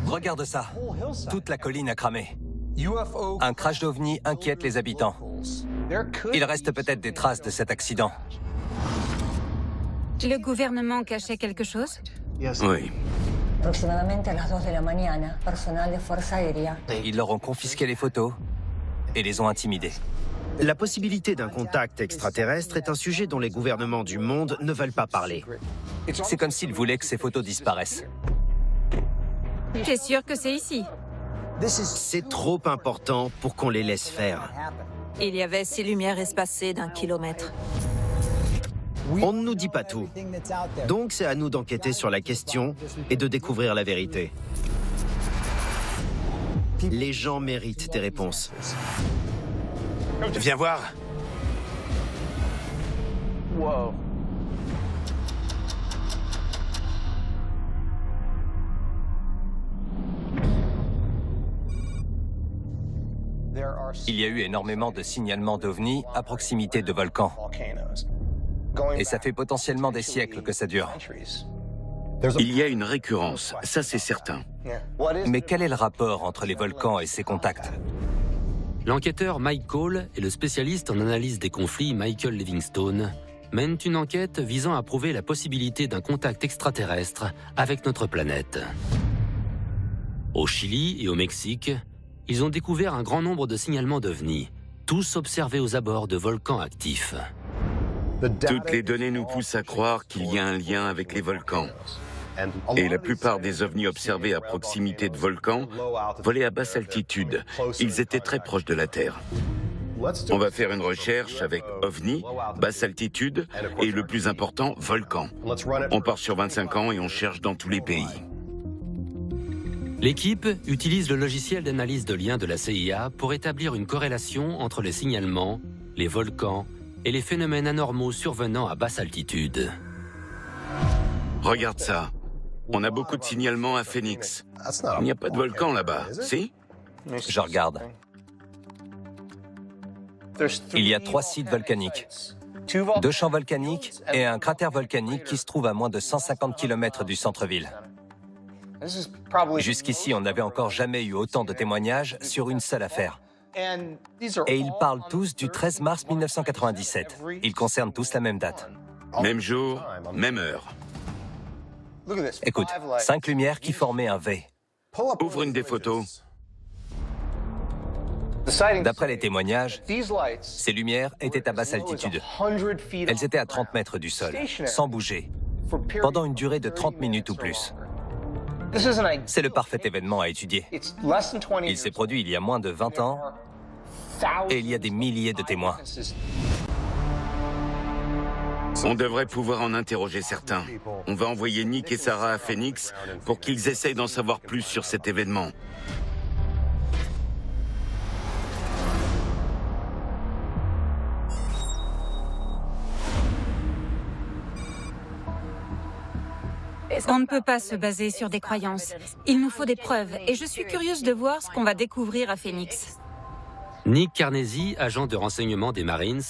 Regarde ça. Toute la colline a cramé. Un crash d'OVNI inquiète les habitants. Il reste peut-être des traces de cet accident. Le gouvernement cachait quelque chose? Oui. Ils leur ont confisqué les photos et les ont intimidés. La possibilité d'un contact extraterrestre est un sujet dont les gouvernements du monde ne veulent pas parler. C'est comme s'ils voulaient que ces photos disparaissent. T'es sûr que c'est ici? C'est trop important pour qu'on les laisse faire. Il y avait 6 lumières espacées d'1 kilomètre. On ne nous dit pas tout. Donc c'est à nous d'enquêter sur la question et de découvrir la vérité. Les gens méritent des réponses. Viens voir. Il y a eu énormément de signalements d'OVNI à proximité de volcans. Et ça fait potentiellement des siècles que ça dure. Il y a une récurrence, ça c'est certain. Mais quel est le rapport entre les volcans et ces contacts? L'enquêteur Mike Cole et le spécialiste en analyse des conflits Michael Livingstone mènent une enquête visant à prouver la possibilité d'un contact extraterrestre avec notre planète. Au Chili et au Mexique, ils ont découvert un grand nombre de signalements d'OVNI, tous observés aux abords de volcans actifs. Toutes les données nous poussent à croire qu'il y a un lien avec les volcans. Et la plupart des ovnis observés à proximité de volcans volaient à basse altitude. Ils étaient très proches de la Terre. On va faire une recherche avec ovnis, basse altitude et le plus important, volcans. On part sur 25 ans et on cherche dans tous les pays. L'équipe utilise le logiciel d'analyse de liens de la CIA pour établir une corrélation entre les signalements, les volcans et les phénomènes anormaux survenant à basse altitude. Regarde ça. On a beaucoup de signalements à Phoenix. Il n'y a pas de volcan là-bas, si? Je regarde. Il y a 3 sites volcaniques. 2 champs volcaniques et un cratère volcanique qui se trouve à moins de 150 km du centre-ville. Jusqu'ici, on n'avait encore jamais eu autant de témoignages sur une seule affaire. Et ils parlent tous du 13 mars 1997. Ils concernent tous la même date. Même jour, même heure. Écoute, 5 lumières qui formaient un V. Ouvre une des photos. D'après les témoignages, ces lumières étaient à basse altitude. Elles étaient à 30 mètres du sol, sans bouger, pendant une durée de 30 minutes ou plus. C'est le parfait événement à étudier. Il s'est produit il y a moins de 20 ans et il y a des milliers de témoins. On devrait pouvoir en interroger certains. On va envoyer Nick et Sarah à Phoenix pour qu'ils essayent d'en savoir plus sur cet événement. On ne peut pas se baser sur des croyances. Il nous faut des preuves et je suis curieuse de voir ce qu'on va découvrir à Phoenix. Nick Carnesi, agent de renseignement des Marines,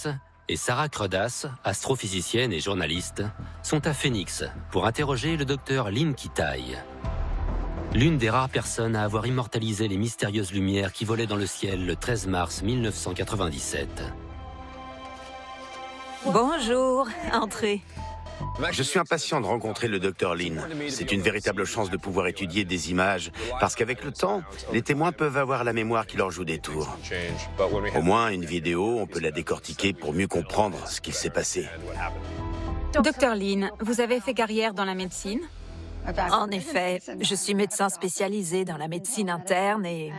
et Sarah Credas, astrophysicienne et journaliste, sont à Phoenix pour interroger le docteur Lynn Kitai. L'une des rares personnes à avoir immortalisé les mystérieuses lumières qui volaient dans le ciel le 13 mars 1997. Bonjour, entrez. Je suis impatient de rencontrer le docteur Lynn. C'est une véritable chance de pouvoir étudier des images, parce qu'avec le temps, les témoins peuvent avoir la mémoire qui leur joue des tours. Au moins, une vidéo, on peut la décortiquer pour mieux comprendre ce qu'il s'est passé. Docteur Lynn, vous avez fait carrière dans la médecine? En effet, je suis médecin spécialisé dans la médecine interne et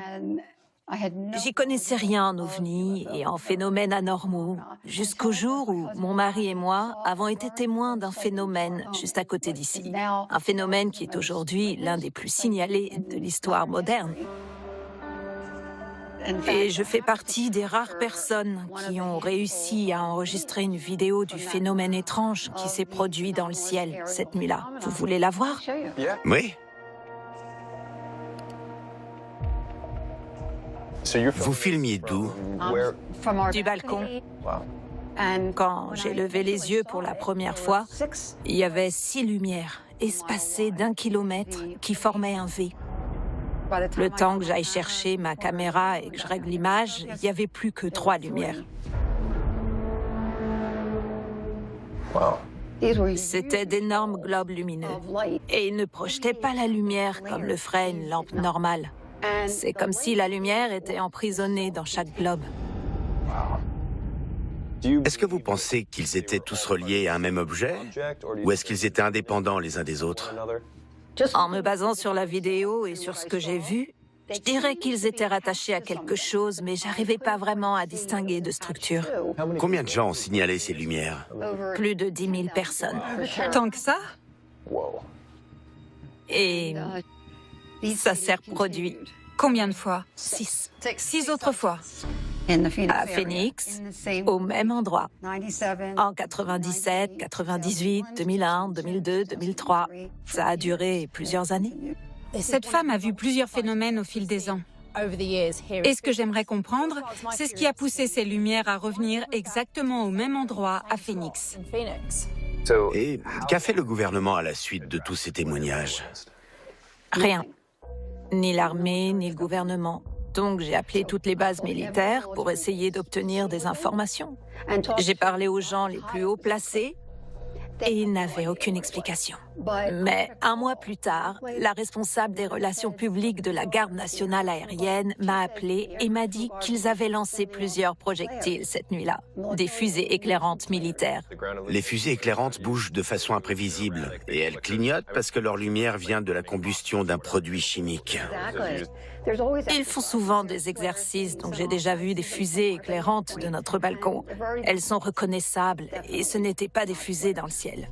j'y connaissais rien en ovnis et en phénomènes anormaux, jusqu'au jour où mon mari et moi avons été témoins d'un phénomène juste à côté d'ici. Un phénomène qui est aujourd'hui l'un des plus signalés de l'histoire moderne. Et je fais partie des rares personnes qui ont réussi à enregistrer une vidéo du phénomène étrange qui s'est produit dans le ciel cette nuit-là. Vous voulez la voir? Oui. Vous filmiez d'où? Du balcon. Quand j'ai levé les yeux pour la première fois, il y avait 6 lumières espacées d'1 kilomètre qui formaient un V. Le temps que j'aille chercher ma caméra et que je règle l'image, il n'y avait plus que 3 lumières. C'était d'énormes globes lumineux. Et ils ne projetaient pas la lumière comme le ferait une lampe normale. C'est comme si la lumière était emprisonnée dans chaque globe. Est-ce que vous pensez qu'ils étaient tous reliés à un même objet? Ou est-ce qu'ils étaient indépendants les uns des autres? En me basant sur la vidéo et sur ce que j'ai vu, je dirais qu'ils étaient rattachés à quelque chose, mais j'arrivais pas vraiment à distinguer de structure. Combien de gens ont signalé ces lumières? Plus de 10 000 personnes. Tant que ça? Et ça s'est reproduit. Combien de fois? 6. 6 autres fois. À Phoenix, au même endroit. En 97, 98, 2001, 2002, 2003. Ça a duré plusieurs années. Cette femme a vu plusieurs phénomènes au fil des ans. Et ce que j'aimerais comprendre, c'est ce qui a poussé ces lumières à revenir exactement au même endroit à Phoenix. Et qu'a fait le gouvernement à la suite de tous ces témoignages? Rien. Ni l'armée, ni le gouvernement. Donc j'ai appelé toutes les bases militaires pour essayer d'obtenir des informations. J'ai parlé aux gens les plus haut placés et ils n'avaient aucune explication. Mais 1 mois plus tard, la responsable des relations publiques de la Garde nationale aérienne m'a appelé et m'a dit qu'ils avaient lancé plusieurs projectiles cette nuit-là, des fusées éclairantes militaires. Les fusées éclairantes bougent de façon imprévisible et elles clignotent parce que leur lumière vient de la combustion d'un produit chimique. Ils font souvent des exercices, donc j'ai déjà vu des fusées éclairantes de notre balcon. Elles sont reconnaissables et ce n'étaient pas des fusées dans le ciel.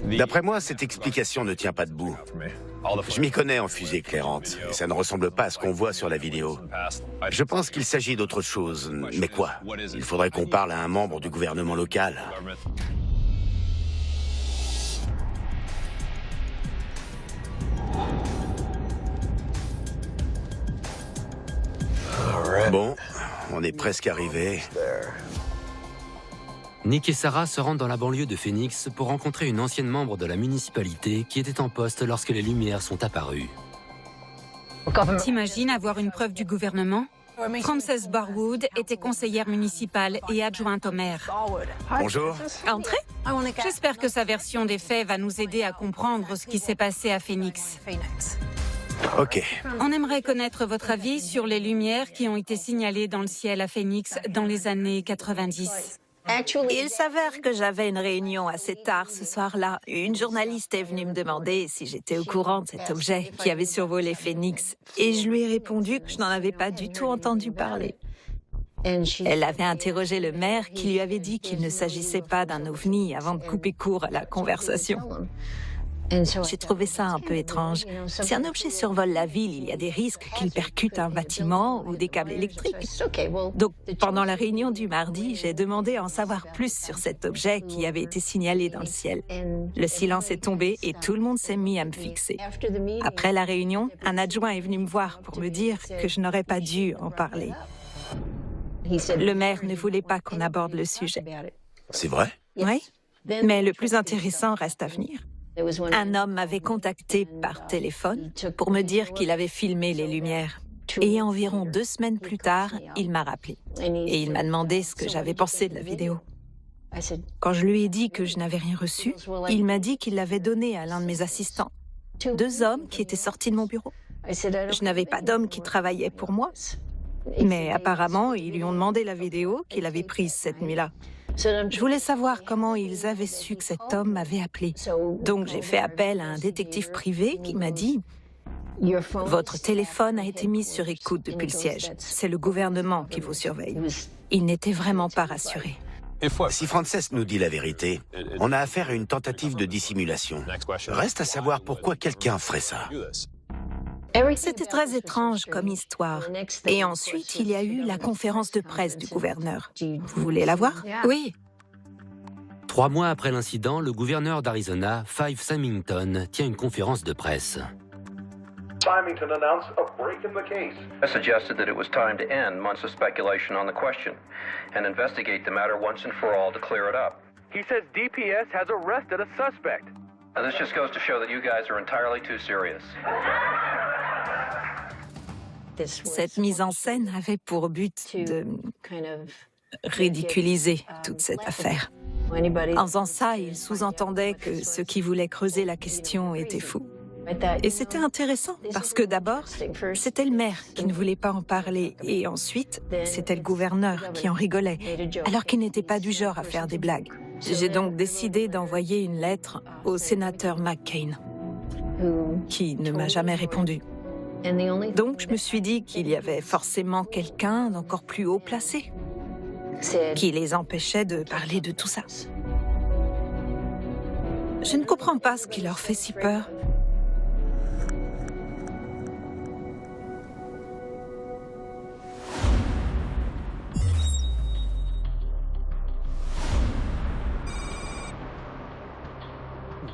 D'après moi, cette explication ne tient pas debout. Je m'y connais en fusée éclairante et ça ne ressemble pas à ce qu'on voit sur la vidéo. Je pense qu'il s'agit d'autre chose. Mais quoi? Il faudrait qu'on parle à un membre du gouvernement local. Bon, on est presque arrivé. Nick et Sarah se rendent dans la banlieue de Phoenix pour rencontrer une ancienne membre de la municipalité qui était en poste lorsque les lumières sont apparues. T'imagines avoir une preuve du gouvernement? Frances Barwood était conseillère municipale et adjointe au maire. Bonjour. Entrez. J'espère que sa version des faits va nous aider à comprendre ce qui s'est passé à Phoenix. Ok. On aimerait connaître votre avis sur les lumières qui ont été signalées dans le ciel à Phoenix dans les années 90. Il s'avère que j'avais une réunion assez tard ce soir-là. Une journaliste est venue me demander si j'étais au courant de cet objet qui avait survolé Phoenix. Et je lui ai répondu que je n'en avais pas du tout entendu parler. Elle avait interrogé le maire qui lui avait dit qu'il ne s'agissait pas d'un ovni avant de couper court à la conversation. J'ai trouvé ça un peu étrange. Si un objet survole la ville, il y a des risques qu'il percute un bâtiment ou des câbles électriques. Donc, pendant la réunion du mardi, j'ai demandé à en savoir plus sur cet objet qui avait été signalé dans le ciel. Le silence est tombé et tout le monde s'est mis à me fixer. Après la réunion, un adjoint est venu me voir pour me dire que je n'aurais pas dû en parler. Le maire ne voulait pas qu'on aborde le sujet. C'est vrai? Oui, mais le plus intéressant reste à venir. Un homme m'avait contacté par téléphone pour me dire qu'il avait filmé les lumières. Et environ 2 semaines plus tard, il m'a rappelé. Et il m'a demandé ce que j'avais pensé de la vidéo. Quand je lui ai dit que je n'avais rien reçu, il m'a dit qu'il l'avait donné à l'un de mes assistants. 2 hommes qui étaient sortis de mon bureau. Je n'avais pas d'homme qui travaillait pour moi. Mais apparemment, ils lui ont demandé la vidéo qu'il avait prise cette nuit-là. Je voulais savoir comment ils avaient su que cet homme m'avait appelé. Donc j'ai fait appel à un détective privé qui m'a dit « Votre téléphone a été mis sur écoute depuis le siège. C'est le gouvernement qui vous surveille. » Il n'était vraiment pas rassuré. Si Frances nous dit la vérité, on a affaire à une tentative de dissimulation. Reste à savoir pourquoi quelqu'un ferait ça. C'était très étrange comme histoire. Et ensuite, il y a eu la conférence de presse du gouverneur. Vous voulez la voir? Oui. 3 mois après l'incident, le gouverneur d'Arizona, Fife Symington, tient une conférence de presse. Symington announced a break in the case. I suggested that it was time to end months of speculation on the question and investigate the matter once and for all to clear it up. He says DPS has arrested a suspect. This just goes to show that you guys are entirely too serious. Cette mise en scène avait pour but de ridiculiser toute cette affaire. En faisant ça, il sous-entendait que ceux qui voulaient creuser la question étaient fous. Et c'était intéressant parce que d'abord, c'était le maire qui ne voulait pas en parler et ensuite, c'était le gouverneur qui en rigolait, alors qu'il n'était pas du genre à faire des blagues. J'ai donc décidé d'envoyer une lettre au sénateur McCain, qui ne m'a jamais répondu. Donc je me suis dit qu'il y avait forcément quelqu'un d'encore plus haut placé qui les empêchait de parler de tout ça. Je ne comprends pas ce qui leur fait si peur.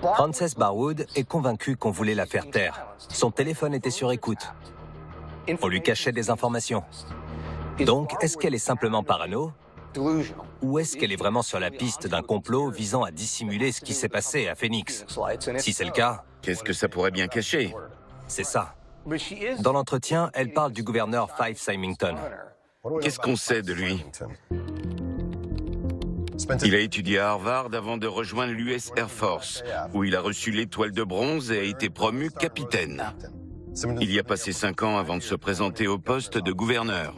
Frances Barwood est convaincue qu'on voulait la faire taire. Son téléphone était sur écoute. On lui cachait des informations. Donc, est-ce qu'elle est simplement parano? Ou est-ce qu'elle est vraiment sur la piste d'un complot visant à dissimuler ce qui s'est passé à Phoenix? Si c'est le cas... Qu'est-ce que ça pourrait bien cacher? C'est ça. Dans l'entretien, elle parle du gouverneur Fife Symington. Qu'est-ce qu'on sait de lui? Il a étudié à Harvard avant de rejoindre l'US Air Force, où il a reçu l'étoile de bronze et a été promu capitaine. Il y a passé 5 ans avant de se présenter au poste de gouverneur.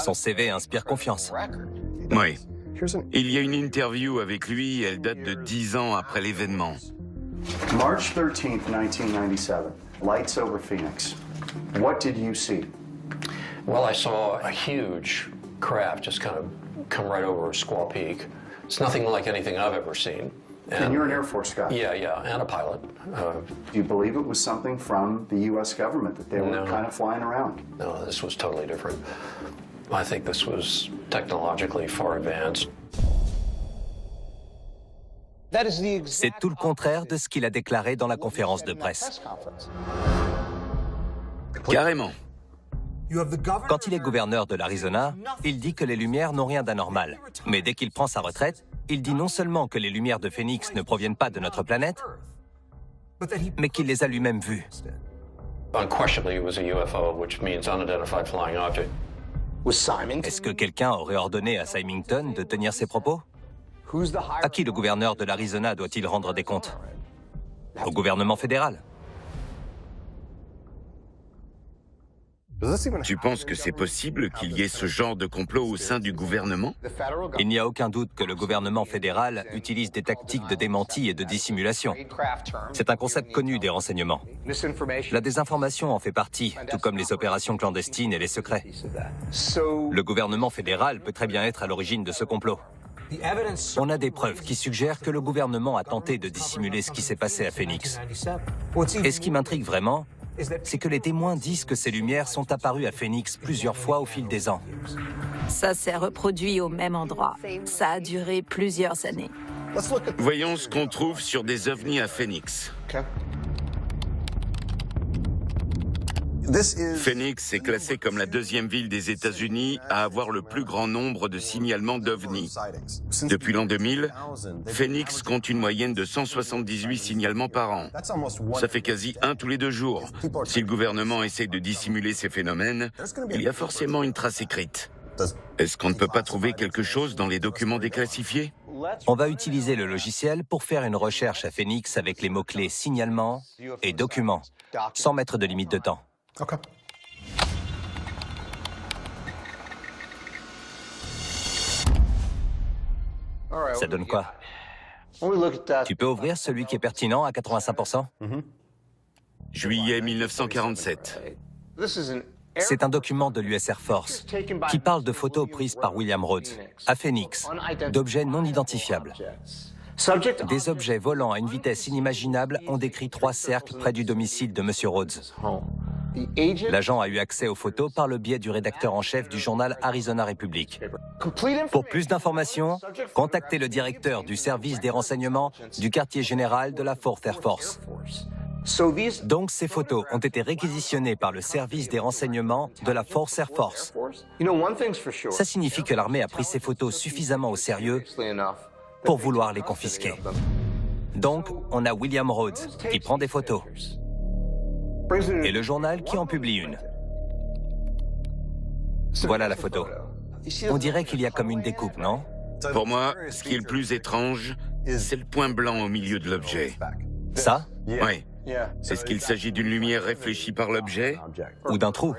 Son CV inspire confiance. Oui. Il y a une interview avec lui, elle date de 10 ans après l'événement. March 13th, 1997. Lights over Phoenix. What did you see? Well, I saw a huge craft just kind of come right over Squaw Peak. It's nothing like anything I've ever seen. And you're an Air Force guy? Yeah, and a pilot. Do you believe it was something from the U.S. government that they were kind of flying around? No, this was totally different. I think this was technologically far advanced. C'est tout le contraire de ce qu'il a déclaré dans la conférence de presse. Carrément. Quand il est gouverneur de l'Arizona, il dit que les lumières n'ont rien d'anormal. Mais dès qu'il prend sa retraite, il dit non seulement que les lumières de Phoenix ne proviennent pas de notre planète, mais qu'il les a lui-même vues. Unquestionably, it was a UFO, which means unidentified flying object. Est-ce que quelqu'un aurait ordonné à Symington de tenir ses propos? À qui le gouverneur de l'Arizona doit-il rendre des comptes? Au gouvernement fédéral. Tu penses que c'est possible qu'il y ait ce genre de complot au sein du gouvernement? Il n'y a aucun doute que le gouvernement fédéral utilise des tactiques de démenti et de dissimulation. C'est un concept connu des renseignements. La désinformation en fait partie, tout comme les opérations clandestines et les secrets. Le gouvernement fédéral peut très bien être à l'origine de ce complot. On a des preuves qui suggèrent que le gouvernement a tenté de dissimuler ce qui s'est passé à Phoenix. Et ce qui m'intrigue vraiment, c'est que les témoins disent que ces lumières sont apparues à Phoenix plusieurs fois au fil des ans. Ça s'est reproduit au même endroit. Ça a duré plusieurs années. Voyons ce qu'on trouve sur des ovnis à Phoenix. Phoenix est classée comme la 2e ville des États-Unis à avoir le plus grand nombre de signalements d'ovnis. Depuis l'an 2000, Phoenix compte une moyenne de 178 signalements par an. Ça fait quasi 1 tous les 2 jours. Si le gouvernement essaie de dissimuler ces phénomènes, il y a forcément une trace écrite. Est-ce qu'on ne peut pas trouver quelque chose dans les documents déclassifiés? On va utiliser le logiciel pour faire une recherche à Phoenix avec les mots-clés signalement et documents, sans mettre de limite de temps. Okay. Ça donne quoi? Tu peux ouvrir celui qui est pertinent à 85%? Juillet 1947. C'est un document de l'US Air Force qui parle de photos prises par William Rhodes à Phoenix, d'objets non identifiables. Des objets volant à une vitesse inimaginable ont décrit 3 cercles près du domicile de M. Rhodes. L'agent a eu accès aux photos par le biais du rédacteur en chef du journal Arizona Republic. Pour plus d'informations, contactez le directeur du service des renseignements du quartier général de la 4th Air Force. Donc ces photos ont été réquisitionnées par le service des renseignements de la 4th Air Force. Ça signifie que l'armée a pris ces photos suffisamment au sérieux pour vouloir les confisquer. Donc, on a William Rhodes qui prend des photos et le journal qui en publie une. Voilà la photo. On dirait qu'il y a comme une découpe, non? Pour moi, ce qui est le plus étrange, c'est le point blanc au milieu de l'objet. Ça? Oui. Est-ce qu'il s'agit d'une lumière réfléchie par l'objet? Ou d'un trou?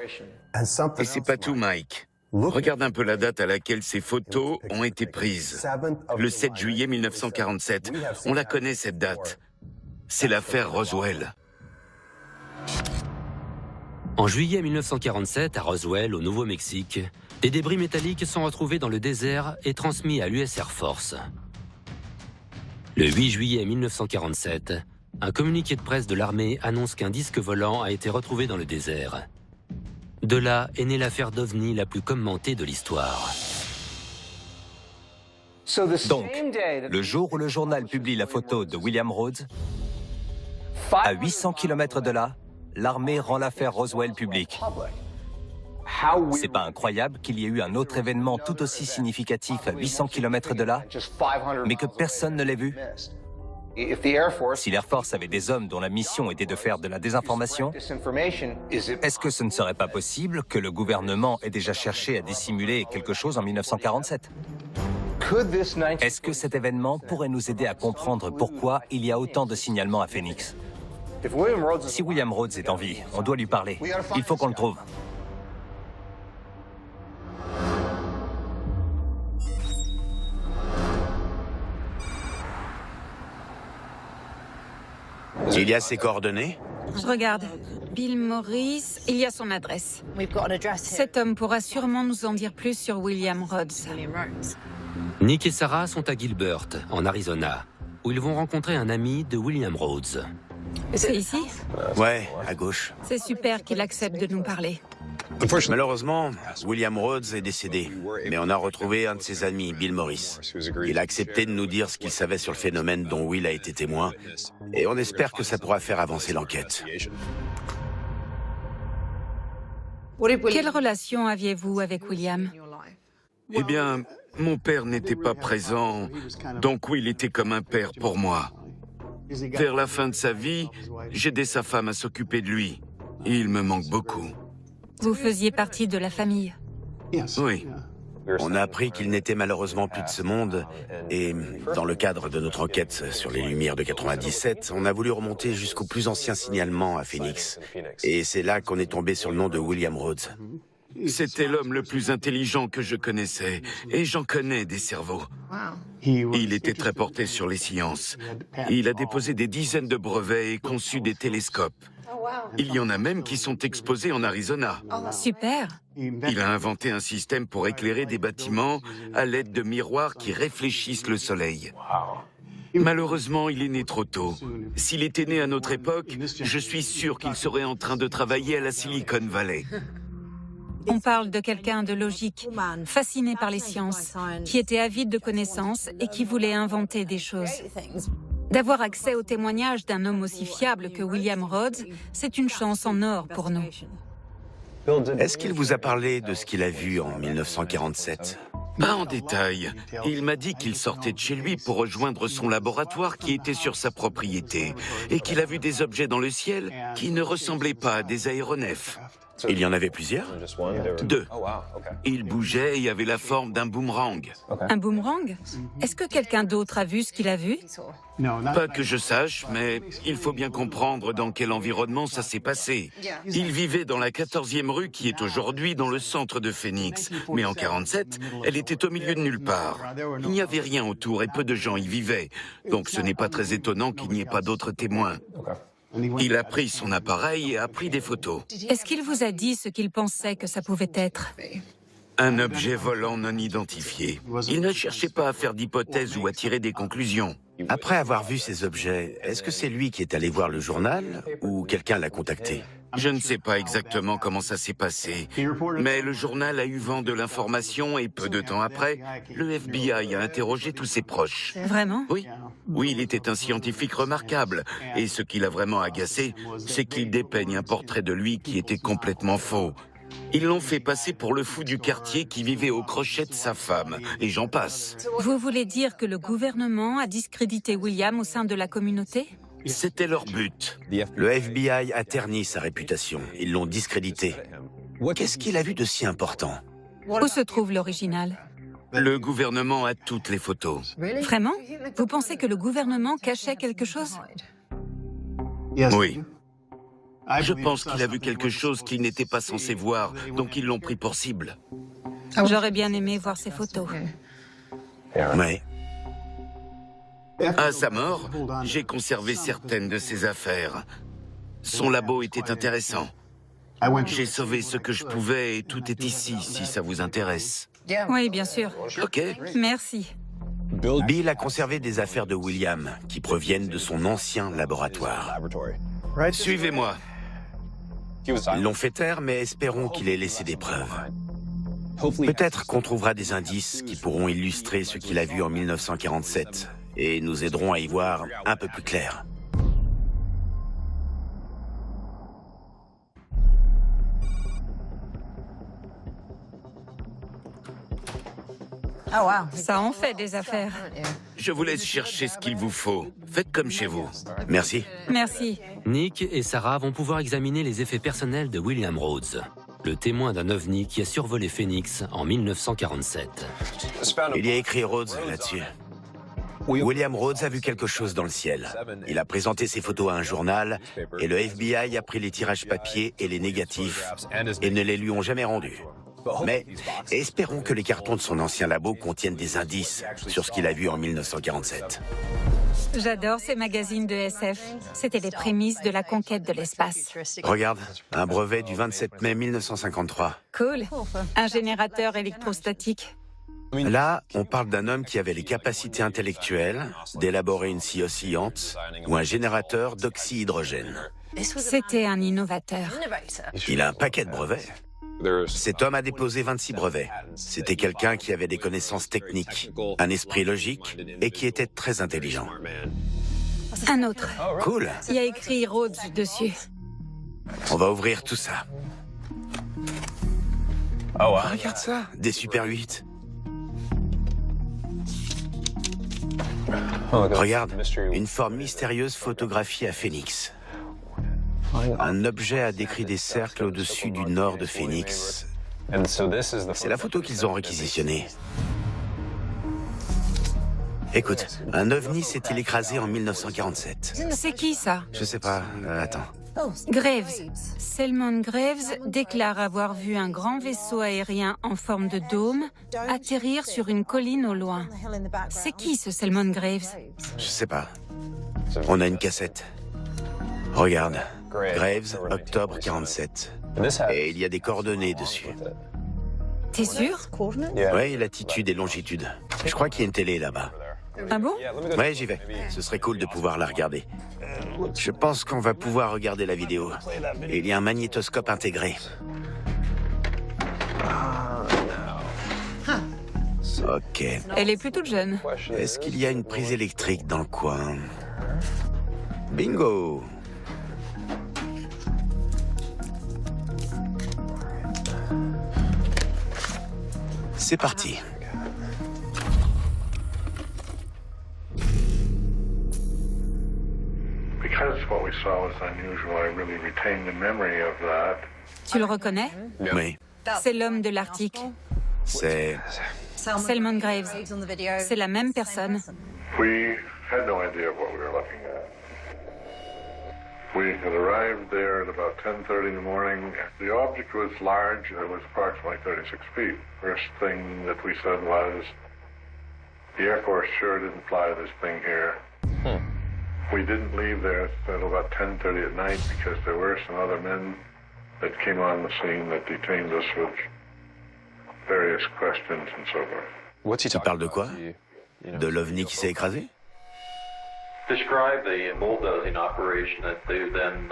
Et c'est pas tout, Mike. Regarde un peu la date à laquelle ces photos ont été prises. Le 7 juillet 1947. On la connaît, cette date. C'est l'affaire Roswell. En juillet 1947, à Roswell, au Nouveau-Mexique, des débris métalliques sont retrouvés dans le désert et transmis à l'US Air Force. Le 8 juillet 1947, un communiqué de presse de l'armée annonce qu'un disque volant a été retrouvé dans le désert. De là est née l'affaire d'OVNI la plus commentée de l'histoire. Donc, le jour où le journal publie la photo de William Rhodes, à 800 km de là, l'armée rend l'affaire Roswell publique. C'est pas incroyable qu'il y ait eu un autre événement tout aussi significatif à 800 km de là, mais que personne ne l'ait vu? Si l'Air Force avait des hommes dont la mission était de faire de la désinformation, est-ce que ce ne serait pas possible que le gouvernement ait déjà cherché à dissimuler quelque chose en 1947? Est-ce que cet événement pourrait nous aider à comprendre pourquoi il y a autant de signalements à Phoenix? Si William Rhodes est en vie, on doit lui parler. Il faut qu'on le trouve. Il y a ses coordonnées? Je regarde. Bill Morris, il y a son adresse. Cet homme pourra sûrement nous en dire plus sur William Rhodes. Nick et Sarah sont à Gilbert, en Arizona, où ils vont rencontrer un ami de William Rhodes. C'est ici? Ouais, à gauche. C'est super qu'il accepte de nous parler. Malheureusement, William Rhodes est décédé, mais on a retrouvé un de ses amis, Bill Morris. Il a accepté de nous dire ce qu'il savait sur le phénomène dont Will a été témoin, et on espère que ça pourra faire avancer l'enquête. Quelle relation aviez-vous avec William? Eh bien, mon père n'était pas présent, donc Will était comme un père pour moi. Vers la fin de sa vie, j'aidais sa femme à s'occuper de lui. Il me manque beaucoup. Vous faisiez partie de la famille? Oui. On a appris qu'il n'était malheureusement plus de ce monde, et dans le cadre de notre enquête sur les Lumières de 97, on a voulu remonter jusqu'au plus ancien signalement à Phoenix. Et c'est là qu'on est tombé sur le nom de William Rhodes. C'était l'homme le plus intelligent que je connaissais, et j'en connais des cerveaux. Il était très porté sur les sciences. Il a déposé des dizaines de brevets et conçu des télescopes. Il y en a même qui sont exposés en Arizona. Super. Il a inventé un système pour éclairer des bâtiments à l'aide de miroirs qui réfléchissent le soleil. Malheureusement, il est né trop tôt. S'il était né à notre époque, je suis sûr qu'il serait en train de travailler à la Silicon Valley. On parle de quelqu'un de logique, fasciné par les sciences, qui était avide de connaissances et qui voulait inventer des choses. D'avoir accès aux témoignages d'un homme aussi fiable que William Rhodes, c'est une chance en or pour nous. Est-ce qu'il vous a parlé de ce qu'il a vu en 1947? Pas en détail. Il m'a dit qu'il sortait de chez lui pour rejoindre son laboratoire qui était sur sa propriété et qu'il a vu des objets dans le ciel qui ne ressemblaient pas à des aéronefs. Il y en avait plusieurs? 2. Il bougeait et avait la forme d'un boomerang. Un boomerang? Est-ce que quelqu'un d'autre a vu ce qu'il a vu? Pas que je sache, mais il faut bien comprendre dans quel environnement ça s'est passé. Il vivait dans la 14e rue qui est aujourd'hui dans le centre de Phoenix. Mais en 47, elle était au milieu de nulle part. Il n'y avait rien autour et peu de gens y vivaient. Donc ce n'est pas très étonnant qu'il n'y ait pas d'autres témoins. Il a pris son appareil et a pris des photos. Est-ce qu'il vous a dit ce qu'il pensait que ça pouvait être? Un objet volant non identifié. Il ne cherchait pas à faire d'hypothèses ou à tirer des conclusions. Après avoir vu ces objets, est-ce que c'est lui qui est allé voir le journal ou quelqu'un l'a contacté? Je ne sais pas exactement comment ça s'est passé, mais le journal a eu vent de l'information et peu de temps après, le FBI a interrogé tous ses proches. Vraiment? Oui. Oui, il était un scientifique remarquable. Et ce qui l'a vraiment agacé, c'est qu'il dépeigne un portrait de lui qui était complètement faux. Ils l'ont fait passer pour le fou du quartier qui vivait au crochet de sa femme, et j'en passe. Vous voulez dire que le gouvernement a discrédité William au sein de la communauté? C'était leur but. Le FBI a terni sa réputation. Ils l'ont discrédité. Qu'est-ce qu'il a vu de si important? Où se trouve l'original? Le gouvernement a toutes les photos. Vraiment? Vous pensez que le gouvernement cachait quelque chose? Oui. Je pense qu'il a vu quelque chose qu'il n'était pas censé voir, donc ils l'ont pris pour cible. J'aurais bien aimé voir ces photos. Ouais. À sa mort, j'ai conservé certaines de ses affaires. Son labo était intéressant. J'ai sauvé ce que je pouvais et tout est ici, si ça vous intéresse. Oui, bien sûr. Ok. Merci. Bill a conservé des affaires de William qui proviennent de son ancien laboratoire. Suivez-moi. Ils l'ont fait taire, mais espérons qu'il ait laissé des preuves. Peut-être qu'on trouvera des indices qui pourront illustrer ce qu'il a vu en 1947 et nous aideront à y voir un peu plus clair. Ça en fait des affaires. Je vous laisse chercher ce qu'il vous faut. Faites comme chez vous. Merci. Merci. Nick et Sarah vont pouvoir examiner les effets personnels de William Rhodes, le témoin d'un ovni qui a survolé Phoenix en 1947. Il y a écrit Rhodes là-dessus. William Rhodes a vu quelque chose dans le ciel. Il a présenté ses photos à un journal et le FBI a pris les tirages papier et les négatifs et ne les lui ont jamais rendus. Mais espérons que les cartons de son ancien labo contiennent des indices sur ce qu'il a vu en 1947. J'adore ces magazines de SF. C'était les prémices de la conquête de l'espace. Regarde, un brevet du 27 mai 1953. Cool. Un générateur électrostatique. Là, on parle d'un homme qui avait les capacités intellectuelles d'élaborer une scie oscillante ou un générateur d'oxyhydrogène. C'était un innovateur. Il a un paquet de brevets. Cet homme a déposé 26 brevets. C'était quelqu'un qui avait des connaissances techniques, un esprit logique et qui était très intelligent. Un autre. Cool. Il y a écrit Rhodes dessus. On va ouvrir tout ça. Regarde ça, des Super 8. Regarde, une forme mystérieuse photographiée à Phoenix. Un objet a décrit des cercles au-dessus du nord de Phoenix. C'est la photo qu'ils ont réquisitionnée. Écoute, un ovni s'est-il écrasé en 1947? C'est qui ça? Je sais pas, attends. Graves. Selman Graves déclare avoir vu un grand vaisseau aérien en forme de dôme atterrir sur une colline au loin. C'est qui ce Selman Graves? Je sais pas. On a une cassette. Regarde. Graves, octobre 47. Et il y a des coordonnées dessus. T'es sûr? Ouais, latitude et longitude. Je crois qu'il y a une télé là-bas. Ah bon? Ouais, j'y vais. Ce serait cool de pouvoir la regarder. Je pense qu'on va pouvoir regarder la vidéo. Et il y a un magnétoscope intégré. Ok. Elle est plutôt jeune. Est-ce qu'il y a une prise électrique dans le coin? Bingo! C'est parti. Tu le reconnais? Oui. C'est l'homme de l'Arctique. C'est... Selman Graves. C'est la même personne. We had no idea what we were looking at. We had arrived there at about 10:30 in the morning. The object was large. It was approximately 36 feet. First thing that we said was, the Air Force sure didn't fly this thing here. We didn't leave there until about 10:30 at night because there were some other men that came on the scene that detained us with various questions and so forth. Tu parles de quoi? De l'OVNI qui s'est écrasé? Describe the bulldozing operation that they then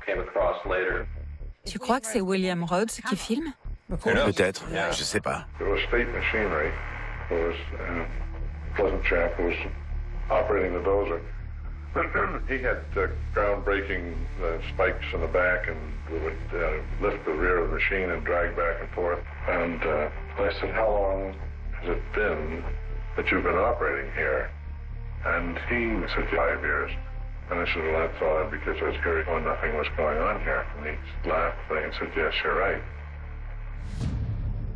came across later. Tu crois que c'est William Rhodes qui filme? Peut-être, je sais pas. It was state machinery. It was a pleasant chap who was operating the dozer. He had groundbreaking spikes in the back and would lift the rear of the machine and drag back and forth. And I said, how long has it been that you've been operating here? And he said, 5 years. And I said, well, that's odd because I was here when nothing was going on here. And he laughed and said, yes, you're right.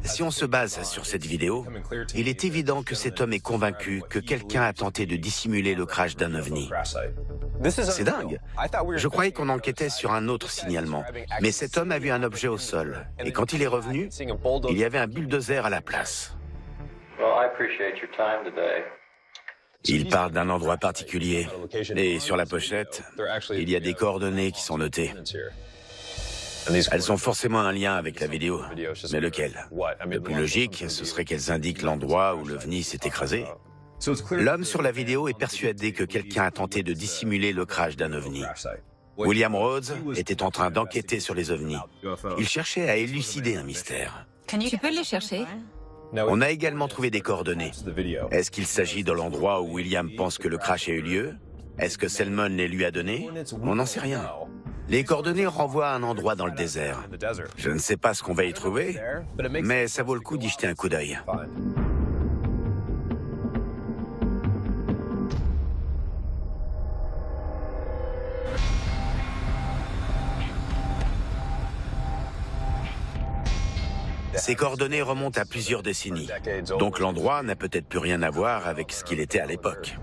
Si on se base sur cette vidéo, il est évident que cet homme est convaincu que quelqu'un a tenté de dissimuler le crash d'un ovni. C'est dingue. Je croyais qu'on enquêtait sur un autre signalement, mais cet homme a vu un objet au sol. Et quand il est revenu, il y avait un bulldozer à la place. Il parle d'un endroit particulier, et sur la pochette, il y a des coordonnées qui sont notées. Elles ont forcément un lien avec la vidéo, mais lequel? Le plus logique, ce serait qu'elles indiquent l'endroit où l'OVNI s'est écrasé. L'homme sur la vidéo est persuadé que quelqu'un a tenté de dissimuler le crash d'un OVNI. William Rhodes était en train d'enquêter sur les OVNIs. Il cherchait à élucider un mystère. Tu peux les chercher? On a également trouvé des coordonnées. Est-ce qu'il s'agit de l'endroit où William pense que le crash a eu lieu? Est-ce que Selman les lui a donnés? On n'en sait rien. Les coordonnées renvoient à un endroit dans le désert. Je ne sais pas ce qu'on va y trouver, mais ça vaut le coup d'y jeter un coup d'œil. Ces coordonnées remontent à plusieurs décennies, donc l'endroit n'a peut-être plus rien à voir avec ce qu'il était à l'époque.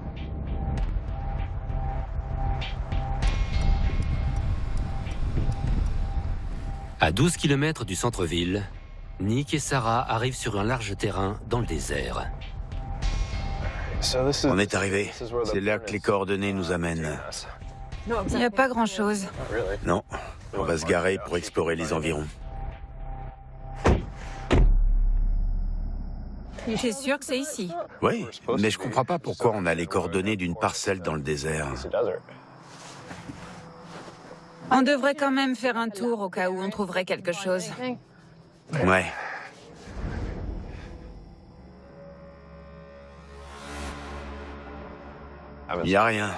À 12 km du centre-ville, Nick et Sarah arrivent sur un large terrain dans le désert. On est arrivé. C'est là que les coordonnées nous amènent. Il n'y a pas grand-chose. Non, on va se garer pour explorer les environs. T'es sûr que c'est ici? Oui, mais je comprends pas pourquoi on a les coordonnées d'une parcelle dans le désert. On devrait quand même faire un tour au cas où on trouverait quelque chose. Ouais. Il n'y a rien.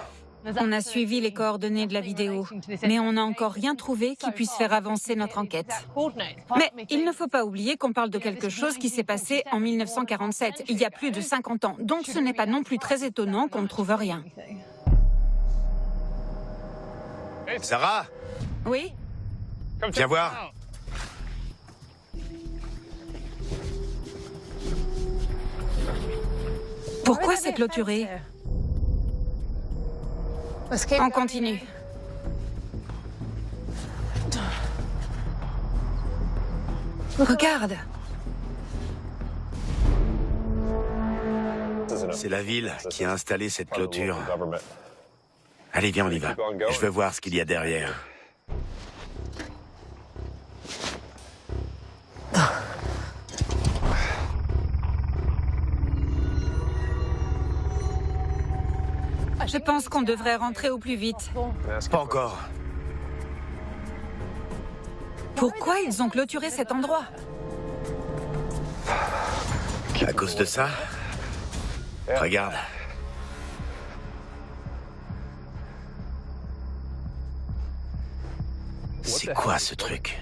On a suivi les coordonnées de la vidéo, mais on n'a encore rien trouvé qui puisse faire avancer notre enquête. Mais il ne faut pas oublier qu'on parle de quelque chose qui s'est passé en 1947, il y a plus de 50 ans, donc ce n'est pas non plus très étonnant qu'on ne trouve rien. Sarah? Oui? Viens voir. Pourquoi c'est clôturé? On continue. Regarde. C'est la ville qui a installé cette clôture. Allez, viens, on y va. Je veux voir ce qu'il y a derrière. Je pense qu'on devrait rentrer au plus vite. Pas encore. Pourquoi ils ont clôturé cet endroit? À cause de ça? Regarde. C'est quoi ce truc?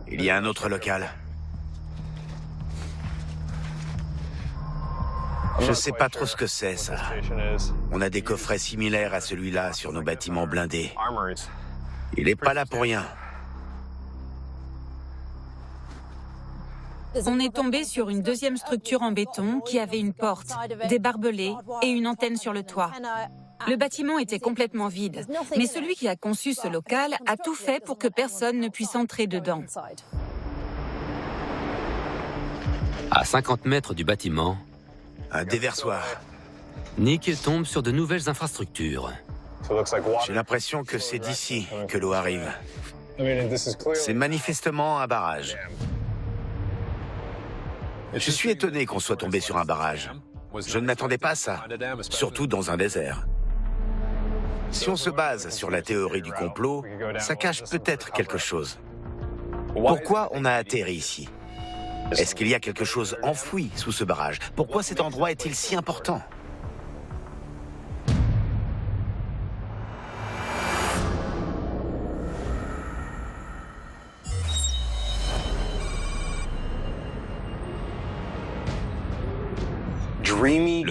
Il y a un autre local. Je sais pas trop ce que c'est, ça. On a des coffrets similaires à celui-là sur nos bâtiments blindés. Il est pas là pour rien. On est tombé sur une deuxième structure en béton qui avait une porte, des barbelés et une antenne sur le toit. Le bâtiment était complètement vide, mais celui qui a conçu ce local a tout fait pour que personne ne puisse entrer dedans. À 50 mètres du bâtiment, Un déversoir. Nick tombe sur de nouvelles infrastructures. J'ai l'impression que c'est d'ici que l'eau arrive. C'est manifestement un barrage. Je suis étonné qu'on soit tombé sur un barrage. Je ne m'attendais pas à ça, surtout dans un désert. Si on se base sur la théorie du complot, ça cache peut-être quelque chose. Pourquoi on a atterri ici? Est-ce qu'il y a quelque chose enfoui sous ce barrage? Pourquoi cet endroit est-il si important?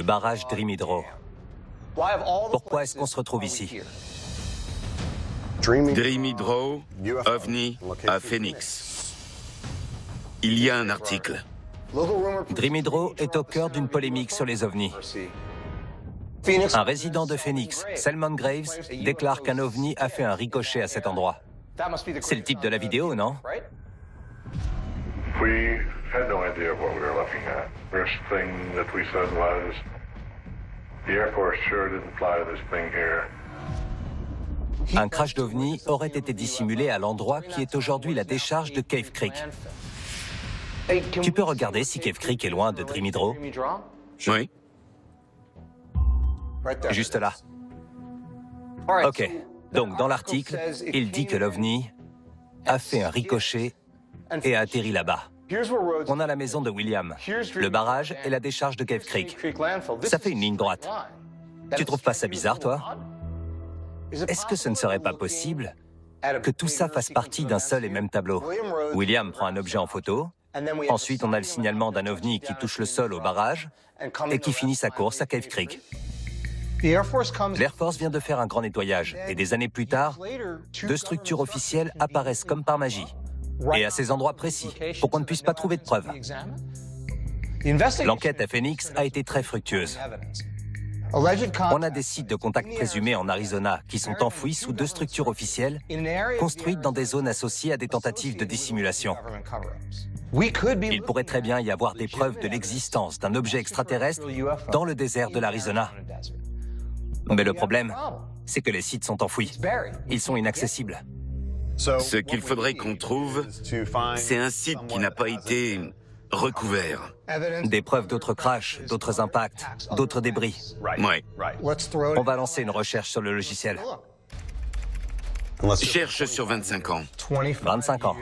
barrage Dream-Hydro. Pourquoi est-ce qu'on se retrouve ici? Dream-Hydro, OVNI à Phoenix. Il y a un article. Dream-Hydro est au cœur d'une polémique sur les ovnis. Un résident de Phoenix, Selman Graves, déclare qu'un ovni a fait un ricochet à cet endroit. C'est le type de la vidéo, non? We had no idea what we were looking at. First thing that we said was, the Air Force sure didn't fly this thing here. Un crash d'ovni aurait été dissimulé à l'endroit qui est aujourd'hui la décharge de Cave Creek. Tu peux regarder si Cave Creek est loin de Dream-Hydro? Oui. Juste là. Ok. Donc, dans l'article, il dit que l'ovni a fait un ricochet et a atterri là-bas. On a la maison de William, le barrage et la décharge de Cave Creek. Ça fait une ligne droite. Tu trouves pas ça bizarre, toi? Est-ce que ce ne serait pas possible que tout ça fasse partie d'un seul et même tableau? William prend un objet en photo, ensuite on a le signalement d'un ovni qui touche le sol au barrage et qui finit sa course à Cave Creek. L'Air Force vient de faire un grand nettoyage et des années plus tard, deux structures officielles apparaissent comme par magie et à ces endroits précis pour qu'on ne puisse pas trouver de preuves. L'enquête à Phoenix a été très fructueuse. On a des sites de contact présumés en Arizona qui sont enfouis sous deux structures officielles construites dans des zones associées à des tentatives de dissimulation. Il pourrait très bien y avoir des preuves de l'existence d'un objet extraterrestre dans le désert de l'Arizona. Mais le problème, c'est que les sites sont enfouis. Ils sont inaccessibles. Ce qu'il faudrait qu'on trouve, c'est un site qui n'a pas été recouvert. Des preuves d'autres crashs, d'autres impacts, d'autres débris. Ouais. On va lancer une recherche sur le logiciel. Cherche sur 25 ans. 25 ans.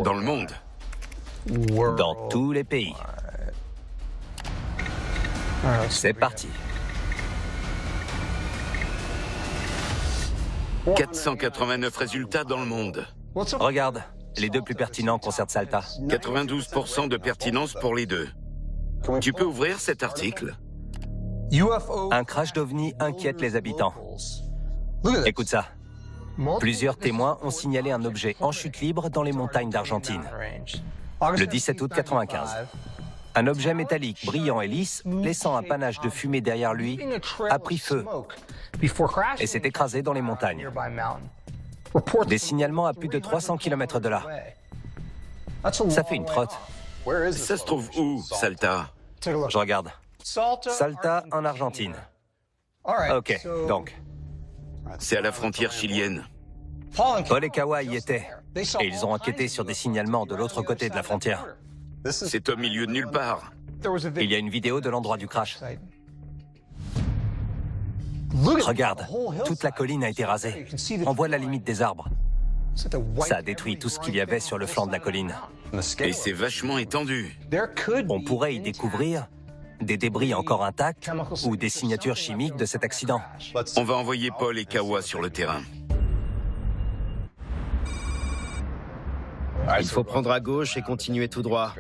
Dans le monde. Dans tous les pays. C'est parti. 489 résultats dans le monde. Regarde, les deux plus pertinents concernent Salta. 92% de pertinence pour les deux. Tu peux ouvrir cet article? Un crash d'ovni inquiète les habitants. Écoute ça. Plusieurs témoins ont signalé un objet en chute libre dans les montagnes d'Argentine. Le 17 août 1995. Un objet métallique brillant et lisse, laissant un panache de fumée derrière lui, a pris feu et s'est écrasé dans les montagnes. Des signalements à plus de 300 km de là. Ça fait une trotte. Ça se trouve où, Salta? Je regarde. Salta, en Argentine. Ok, donc. C'est à la frontière chilienne. Paul et Kawa y étaient, et ils ont enquêté sur des signalements de l'autre côté de la frontière. C'est au milieu de nulle part. Il y a une vidéo de l'endroit du crash. Regarde, toute la colline a été rasée. On voit la limite des arbres. Ça a détruit tout ce qu'il y avait sur le flanc de la colline. Et c'est vachement étendu. On pourrait y découvrir des débris encore intacts ou des signatures chimiques de cet accident. On va envoyer Paul et Kawa sur le terrain. Il faut prendre à gauche et continuer tout droit.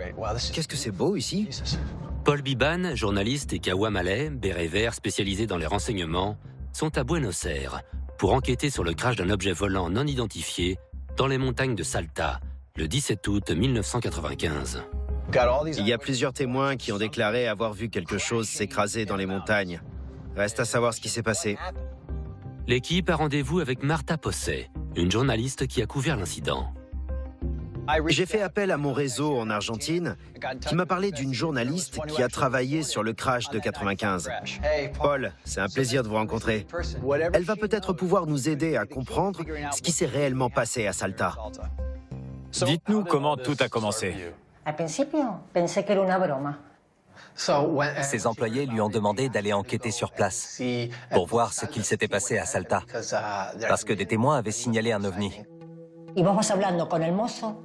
Qu'est-ce que c'est beau ici? Paul Biban, journaliste, et Kawa Mallet, béret vert spécialisé dans les renseignements, sont à Buenos Aires pour enquêter sur le crash d'un objet volant non identifié dans les montagnes de Salta, le 17 août 1995. Il y a plusieurs témoins qui ont déclaré avoir vu quelque chose s'écraser dans les montagnes. Reste à savoir ce qui s'est passé. L'équipe a rendez-vous avec Martha Posset, une journaliste qui a couvert l'incident. J'ai fait appel à mon réseau en Argentine qui m'a parlé d'une journaliste qui a travaillé sur le crash de 95. Paul, c'est un plaisir de vous rencontrer. Elle va peut-être pouvoir nous aider à comprendre ce qui s'est réellement passé à Salta. Dites-nous comment tout a commencé. Al principio pensé que era una broma. Ses employés lui ont demandé d'aller enquêter sur place pour voir ce qu'il s'était passé à Salta, parce que des témoins avaient signalé un ovni. Íbamos hablando con el mozo,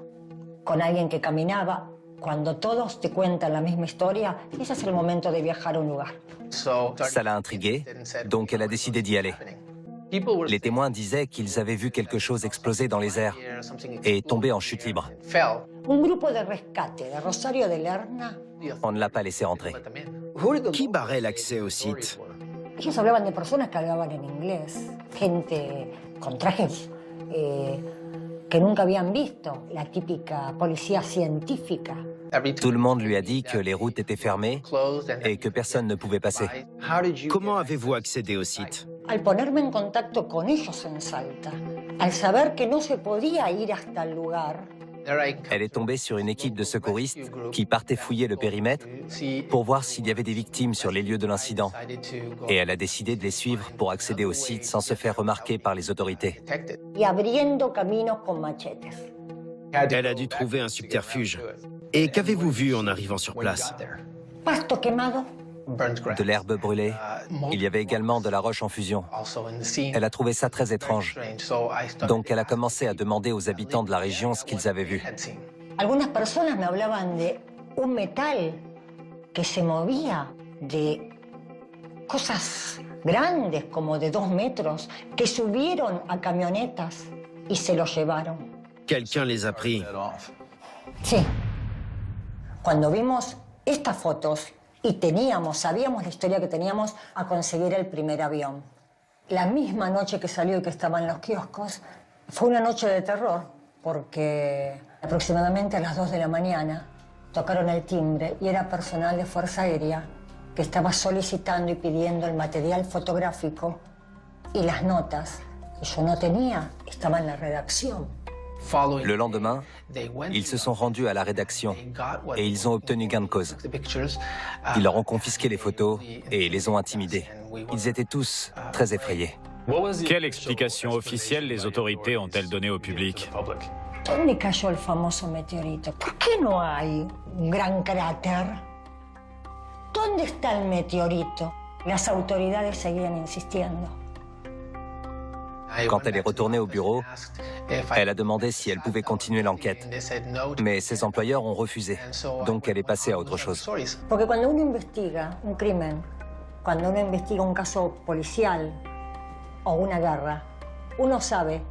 con alguien que caminaba. Cuando todos te cuentan la misma historia, ese es el momento de viajar a un lugar. Ça l'a intriguée, donc elle a décidé d'y aller. Les témoins disaient qu'ils avaient vu quelque chose exploser dans les airs et tomber en chute libre. Un grupo de rescate de Rosario de Lerna. On ne l'a pas laissé rentrer. Qui barrait l'accès au site? Ellos hablaban de personas que hablaban en inglés, gente con trajes que nunca habían visto, la típica policía científica. Tout le monde lui a dit que les routes étaient fermées et que personne ne pouvait passer. Comment avez-vous accédé au site? Al ponerme en contacto con ellos en Salta, al saber que no se podía ir hasta el lugar, Elle est tombée sur une équipe de secouristes qui partait fouiller le périmètre pour voir s'il y avait des victimes sur les lieux de l'incident. Et elle a décidé de les suivre pour accéder au site sans se faire remarquer par les autorités. y abriendo caminos con machetes. Elle a dû trouver un subterfuge. Et qu'avez-vous vu en arrivant sur place? Pasto quemado, De l'herbe brûlée, il y avait également de la roche en fusion. Elle a trouvé ça très étrange. Donc elle a commencé à demander aux habitants de la région ce qu'ils avaient vu. algunas personas me hablaban de un metal que se movía, de cosas grandes como de 2 metros, que subieron a camionetas y se lo llevaron. Quelqu'un les a pris. Sí. Cuando vimos estas fotos y sabíamos la historia que teníamos a conseguir el primer avión. La misma noche que salió y que estaba en los kioscos, fue una noche de terror, porque aproximadamente a las 2 de la mañana tocaron el timbre y era personal de Fuerza Aérea que estaba solicitando y pidiendo el material fotográfico y las notas que yo no tenía, estaban en la redacción. Le lendemain, ils se sont rendus à la rédaction et ils ont obtenu gain de cause. Ils leur ont confisqué les photos et les ont intimidés. Ils étaient tous très effrayés. Quelle explication officielle les autorités ont-elles donnée au public? ¿Dónde cayó el famoso meteorito? ¿Por qué no hay un gran cráter? ¿Dónde está el meteorito? Las autoridades seguían insistiendo. Quand elle est retournée au bureau, elle a demandé si elle pouvait continuer l'enquête. Mais ses employeurs ont refusé, donc elle est passée à autre chose. Porque cuando uno investiga un crimen, cuando uno investiga un caso policial o una guerra, uno sabe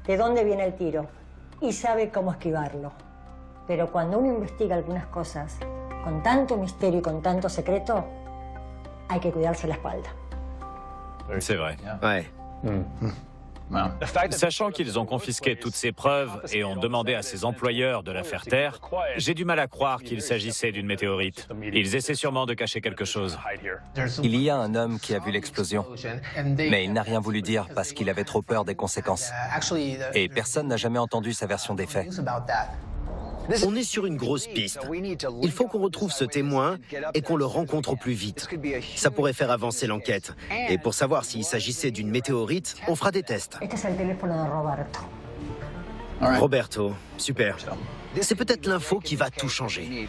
de dónde viene el tiro y sabe cómo esquivarlo. Pero cuando uno investiga algunas cosas con tanto misterio y con tanto secreto, hay que cuidarse la espalda. C'est vrai. Ouais. Sachant qu'ils ont confisqué toutes ces preuves et ont demandé à ses employeurs de la faire taire, j'ai du mal à croire qu'il s'agissait d'une météorite. Ils essaient sûrement de cacher quelque chose. Il y a un homme qui a vu l'explosion, mais il n'a rien voulu dire parce qu'il avait trop peur des conséquences. Et personne n'a jamais entendu sa version des faits. On est sur une grosse piste. Il faut qu'on retrouve ce témoin et qu'on le rencontre au plus vite. Ça pourrait faire avancer l'enquête. Et pour savoir s'il s'agissait d'une météorite, on fera des tests. Este es el teléfono de Roberto. Roberto, super. C'est peut-être l'info qui va tout changer.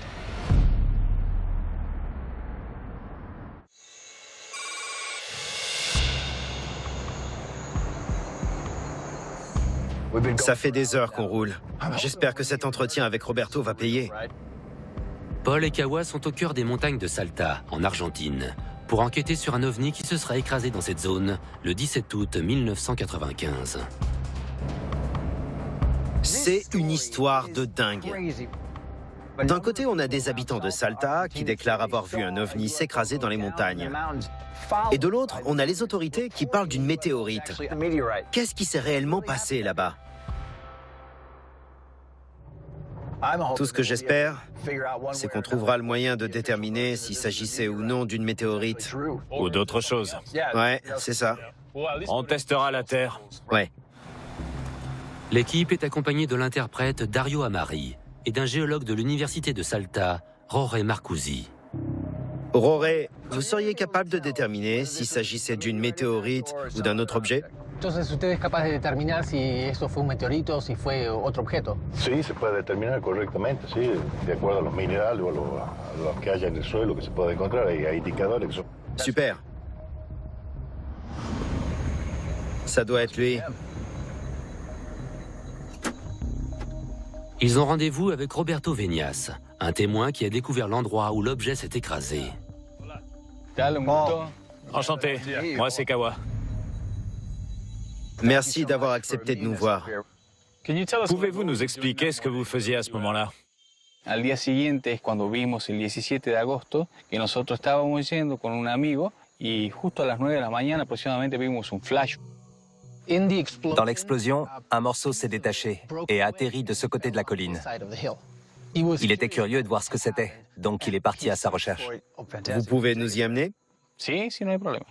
Ça fait des heures qu'on roule. J'espère que cet entretien avec Roberto va payer. Paul et Kawa sont au cœur des montagnes de Salta, en Argentine, pour enquêter sur un ovni qui se serait écrasé dans cette zone le 17 août 1995. C'est une histoire de dingue. D'un côté, on a des habitants de Salta qui déclarent avoir vu un ovni s'écraser dans les montagnes. Et de l'autre, on a les autorités qui parlent d'une météorite. Qu'est-ce qui s'est réellement passé là-bas? Tout ce que j'espère, c'est qu'on trouvera le moyen de déterminer s'il s'agissait ou non d'une météorite. Ou d'autres choses. Ouais, c'est ça. On testera la Terre. Ouais. L'équipe est accompagnée de l'interprète Dario Amari et d'un géologue de l'université de Salta, Roré Marcusi. Roré, vous seriez capable de déterminer s'il s'agissait d'une météorite ou d'un autre objet? Entonces, ¿usted es capaz de determinar si esto fue un meteorito o si fue otro objeto? Sí, se puede determinar correctamente, sí, de acuerdo a los minerales o a lo que haya en el suelo que se puede encontrar. Hay indicadores que son... Super. Ça doit être lui. Ils ont rendez-vous avec Roberto Venias, un témoin qui a découvert l'endroit où l'objet s'est écrasé. Enchanté, moi c'est Kawa. Merci d'avoir accepté de nous voir. Pouvez-vous nous expliquer ce que vous faisiez à ce moment-là? Al día siguiente es cuando vimos el 17 de agosto que nosotros estábamos yendo con un amigo y justo a las 9 de la mañana aproximadamente vimos un flash. Dans l'explosion, un morceau s'est détaché et a atterri de ce côté de la colline. Il était curieux de voir ce que c'était, donc il est parti à sa recherche. Vous pouvez nous y amener? Sí, sí, no hay problema.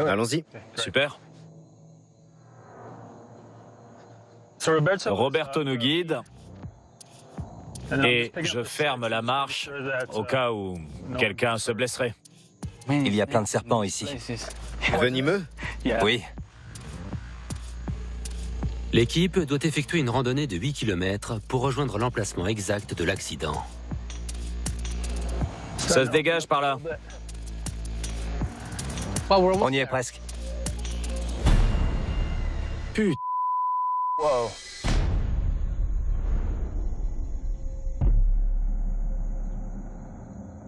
Allons-y. Super. Roberto nous guide. Et je ferme la marche au cas où quelqu'un se blesserait. Il y a plein de serpents ici. Venimeux? Oui. L'équipe doit effectuer une randonnée de 8 km pour rejoindre l'emplacement exact de l'accident. Ça se dégage par là. On y est presque. Putain. Wow.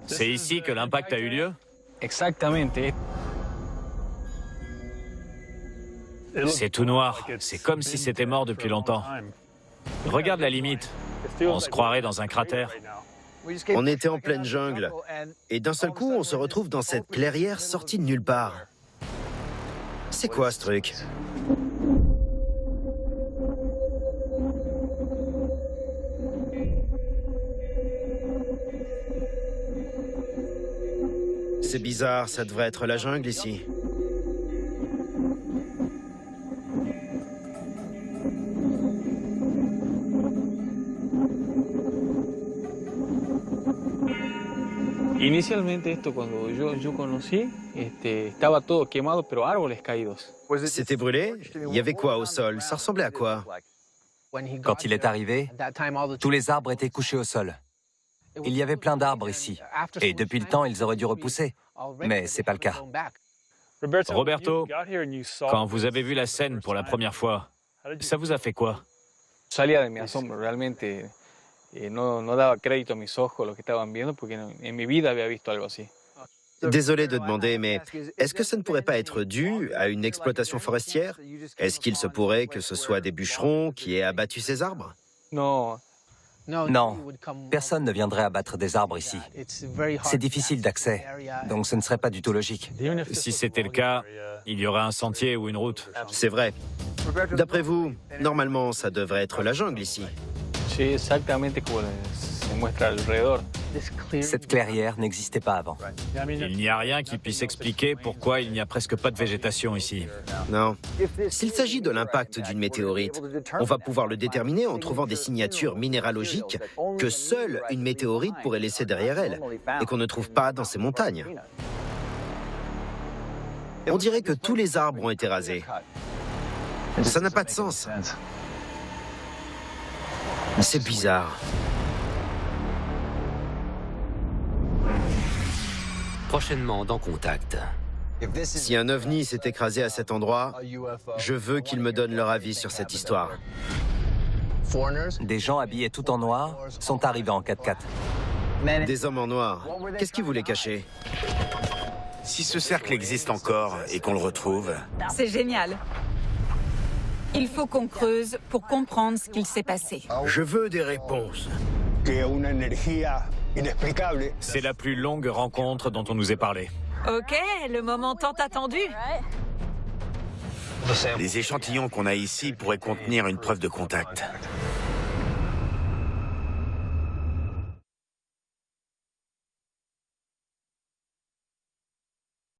C'est ici que l'impact a eu lieu? Exactamente. C'est tout noir. C'est comme si c'était mort depuis longtemps. Regarde la limite. On se croirait dans un cratère. On était en pleine jungle. Et d'un seul coup, on se retrouve dans cette clairière sortie de nulle part. C'est quoi ce truc? C'est bizarre, ça devrait être la jungle ici. Inicialmente esto cuando yo conocí, estaba todo quemado, pero árboles caídos. C'était brûlé? Il y avait quoi au sol? Ça ressemblait à quoi? Quand il est arrivé, tous les arbres étaient couchés au sol. Il y avait plein d'arbres ici. Et depuis le temps, ils auraient dû repousser. Mais c'est pas le cas. Roberto, quand vous avez vu la scène pour la première fois, ça vous a fait quoi? Salía de mi asombro, realmente no daba crédito a mis ojos lo que estaban viendo porque en mi vida había visto algo así. Désolé de demander, mais est-ce que ça ne pourrait pas être dû à une exploitation forestière? Est-ce qu'il se pourrait que ce soit des bûcherons qui aient abattu ces arbres? Non. Non, personne ne viendrait abattre des arbres ici. C'est difficile d'accès, donc ce ne serait pas du tout logique. Si c'était le cas, il y aurait un sentier ou une route. C'est vrai. D'après vous, normalement, ça devrait être la jungle ici. Sí, exactamente como se muestra alrededor. Cette clairière n'existait pas avant. Il n'y a rien qui puisse expliquer pourquoi il n'y a presque pas de végétation ici. Non. S'il s'agit de l'impact d'une météorite, on va pouvoir le déterminer en trouvant des signatures minéralogiques que seule une météorite pourrait laisser derrière elle et qu'on ne trouve pas dans ces montagnes. On dirait que tous les arbres ont été rasés. Ça n'a pas de sens. C'est bizarre. Prochainement dans Contact. Si un ovni s'est écrasé à cet endroit, je veux qu'ils me donnent leur avis sur cette histoire. Des gens habillés tout en noir sont arrivés en 4x4. Des hommes en noir. Qu'est-ce qu'ils voulaient cacher? Si ce cercle existe encore et qu'on le retrouve... C'est génial. Il faut qu'on creuse pour comprendre ce qu'il s'est passé. Je veux des réponses. C'est la plus longue rencontre dont on nous ait parlé. Ok, le moment tant attendu. Les échantillons qu'on a ici pourraient contenir une preuve de contact.